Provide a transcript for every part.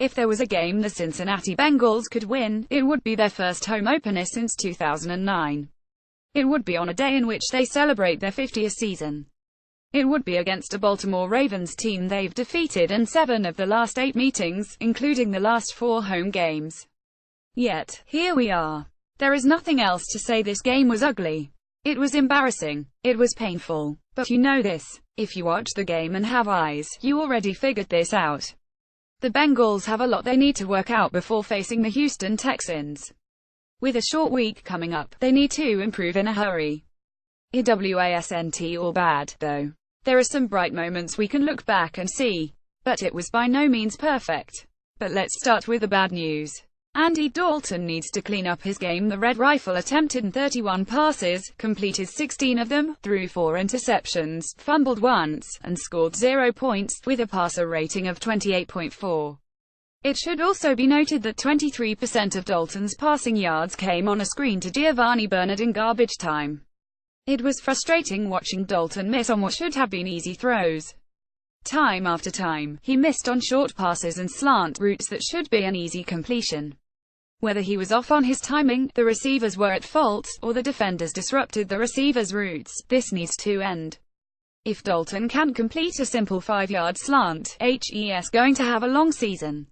If there was a game the Cincinnati Bengals could win, it would be their first home opener since 2009. It would be on a day in which they celebrate their 50th season. It would be against a Baltimore Ravens team they've defeated in 7 of the last 8 meetings, including the last 4 home games. Yet, here we are. There is nothing else to say. This game was ugly. It was embarrassing. It was painful. But you know this. If you watch the game and have eyes, you already figured this out. The Bengals have a lot they need to work out before facing the Houston Texans. With a short week coming up, they need to improve in a hurry. Wasn't all bad, though. There are some bright moments we can look back and see. But it was by no means perfect. But let's start with the bad news. Andy Dalton needs to clean up his game. The Red Rifle attempted 31 passes, completed 16 of them, threw 4 interceptions, fumbled once, and scored 0 points, with a passer rating of 28.4. It should also be noted that 23% of Dalton's passing yards came on a screen to Giovanni Bernard in garbage time. It was frustrating watching Dalton miss on what should have been easy throws. Time after time, he missed on short passes and slant routes that should be an easy completion. Whether he was off on his timing, the receivers were at fault, or the defenders disrupted the receivers' routes, this needs to end. If Dalton can't complete a simple 5-yard slant, he's going to have a long season.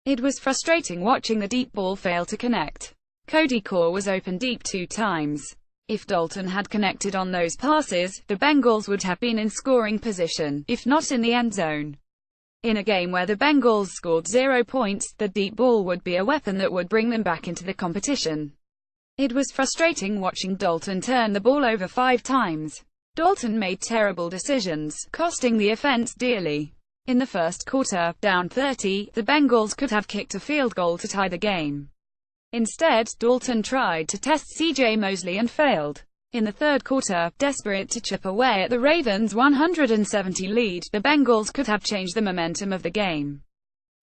It was frustrating watching the deep ball fail to connect. Cody Core was open deep 2 times. If Dalton had connected on those passes, the Bengals would have been in scoring position, if not in the end zone. In a game where the Bengals scored 0 points, the deep ball would be a weapon that would bring them back into the competition. It was frustrating watching Dalton turn the ball over 5 times. Dalton made terrible decisions, costing the offense dearly. In the first quarter, down 30, the Bengals could have kicked a field goal to tie the game. Instead, Dalton tried to test C.J. Mosley and failed. In the third quarter, desperate to chip away at the Ravens' 170 lead, the Bengals could have changed the momentum of the game.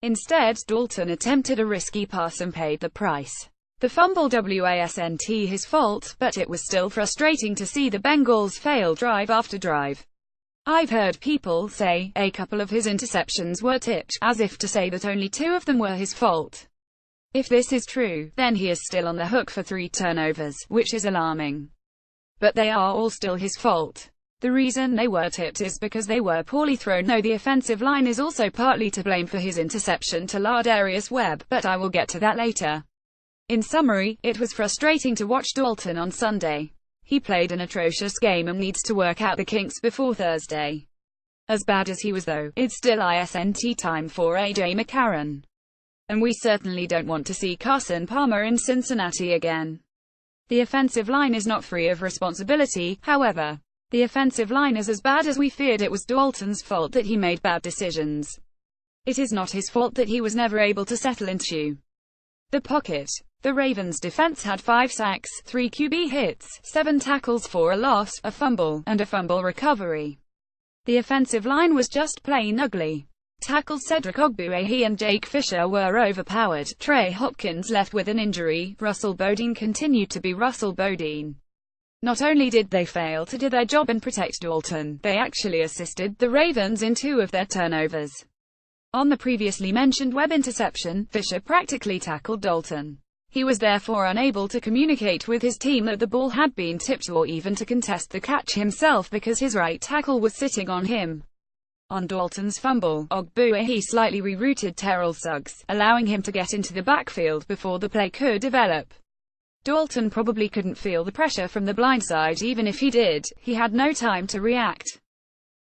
Instead, Dalton attempted a risky pass and paid the price. The fumble wasn't his fault, but it was still frustrating to see the Bengals fail drive after drive. I've heard people say a couple of his interceptions were tipped, as if to say that only 2 of them were his fault. If this is true, then he is still on the hook for 3 turnovers, which is alarming. But they are all still his fault. The reason they were tipped is because they were poorly thrown, though the offensive line is also partly to blame for his interception to Lardarius Webb, but I will get to that later. In summary, it was frustrating to watch Dalton on Sunday. He played an atrocious game and needs to work out the kinks before Thursday. As bad as he was though, it's still isn't time for A.J. McCarron. And we certainly don't want to see Carson Palmer in Cincinnati again. The offensive line is not free of responsibility, however. The offensive line is as bad as we feared. It was Dalton's fault that he made bad decisions. It is not his fault that he was never able to settle into the pocket. The Ravens' defense had 5 sacks, 3 QB hits, 7 tackles for a loss, a fumble, and a fumble recovery. The offensive line was just plain ugly. Tackles Cedric Ogbuehi and Jake Fisher were overpowered. Trey Hopkins left with an injury. Russell Bodine continued to be Russell Bodine. Not only did they fail to do their job and protect Dalton, they actually assisted the Ravens in 2 of their turnovers. On the previously mentioned Webb interception, Fisher practically tackled Dalton. He was therefore unable to communicate with his team that the ball had been tipped or even to contest the catch himself because his right tackle was sitting on him. On Dalton's fumble, Ogbuehi slightly rerouted Terrell Suggs, allowing him to get into the backfield before the play could develop. Dalton probably couldn't feel the pressure from the blind side. Even if he did, he had no time to react.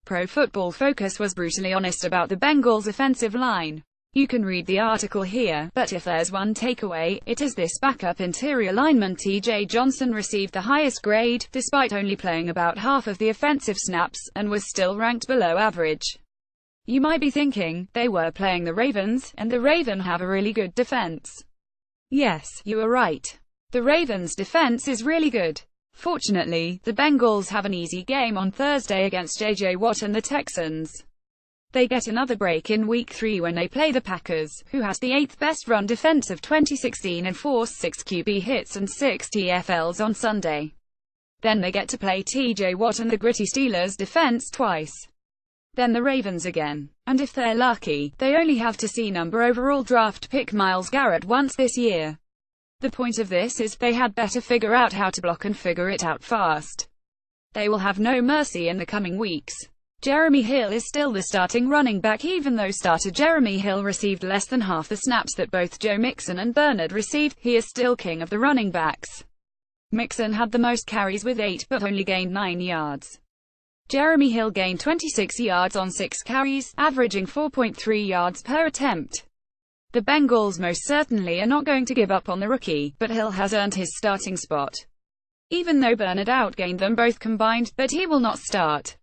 Pro Football Focus was brutally honest about the Bengals' offensive line. You can read the article here, but if there's one takeaway, it is this: backup interior lineman T.J. Johnson received the highest grade, despite only playing about half of the offensive snaps, and was still ranked below average. You might be thinking, they were playing the Ravens, and the Ravens have a really good defense. Yes, you are right. The Ravens' defense is really good. Fortunately, the Bengals have an easy game on Thursday against J.J. Watt and the Texans. They get another break in Week 3 when they play the Packers, who has the 8th best run defense of 2016 and forced 6 QB hits and 6 TFLs on Sunday. Then they get to play T.J. Watt and the gritty Steelers defense twice. then the Ravens again. And if they're lucky, they only have to see number overall draft pick Myles Garrett once this year. The point of this is, they had better figure out how to block and figure it out fast. They will have no mercy in the coming weeks. Jeremy Hill is still the starting running back, even though starter Jeremy Hill received less than half the snaps that both Joe Mixon and Bernard received. He is still king of the running backs. Mixon had the most carries with 8, but only gained 9 yards. Jeremy Hill gained 26 yards on 6 carries, averaging 4.3 yards per attempt. The Bengals most certainly are not going to give up on the rookie, but Hill has earned his starting spot. Even though Bernard outgained them both combined, but he will not start.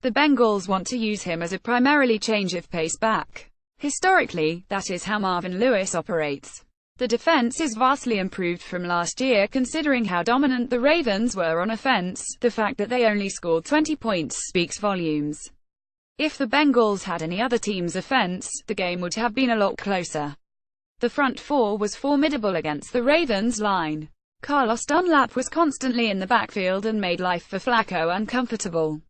The Bengals want to use him as a primarily change-of-pace back. Historically, that is how Marvin Lewis operates. The defense is vastly improved from last year considering how dominant the Ravens were on offense. The fact that they only scored 20 points speaks volumes. If the Bengals had any other team's offense, the game would have been a lot closer. The front four was formidable against the Ravens' line. Carlos Dunlap was constantly in the backfield and made life for Flacco uncomfortable.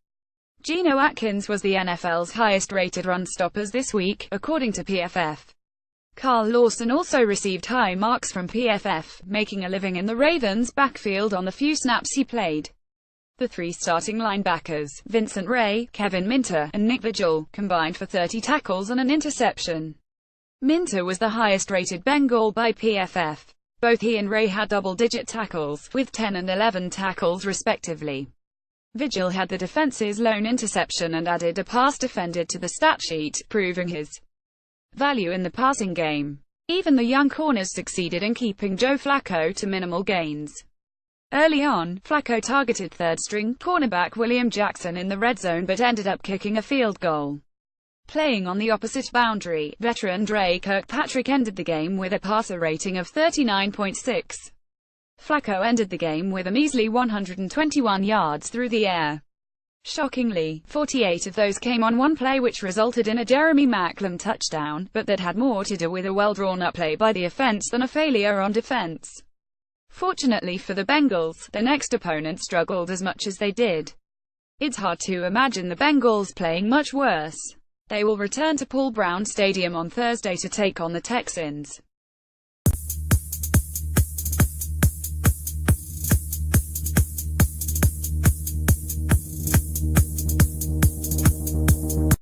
Geno Atkins was the NFL's highest-rated run-stoppers this week, according to PFF. Carl Lawson also received high marks from PFF, making a living in the Ravens' backfield on the few snaps he played. The 3 starting linebackers, Vincent Ray, Kevin Minter, and Nick Vigil, combined for 30 tackles and an interception. Minter was the highest-rated Bengal by PFF. Both he and Ray had double-digit tackles, with 10 and 11 tackles respectively. Vigil had the defense's lone interception and added a pass defended to the stat sheet, proving his value in the passing game. Even the young corners succeeded in keeping Joe Flacco to minimal gains. Early on, Flacco targeted third-string cornerback William Jackson in the red zone but ended up kicking a field goal. Playing on the opposite boundary, veteran Dre Kirkpatrick ended the game with a passer rating of 39.6. Flacco ended the game with a measly 121 yards through the air. Shockingly, 48 of those came on one play which resulted in a Jeremy Maclin touchdown, but that had more to do with a well-drawn-up play by the offense than a failure on defense. Fortunately for the Bengals, their next opponent struggled as much as they did. It's hard to imagine the Bengals playing much worse. They will return to Paul Brown Stadium on Thursday to take on the Texans.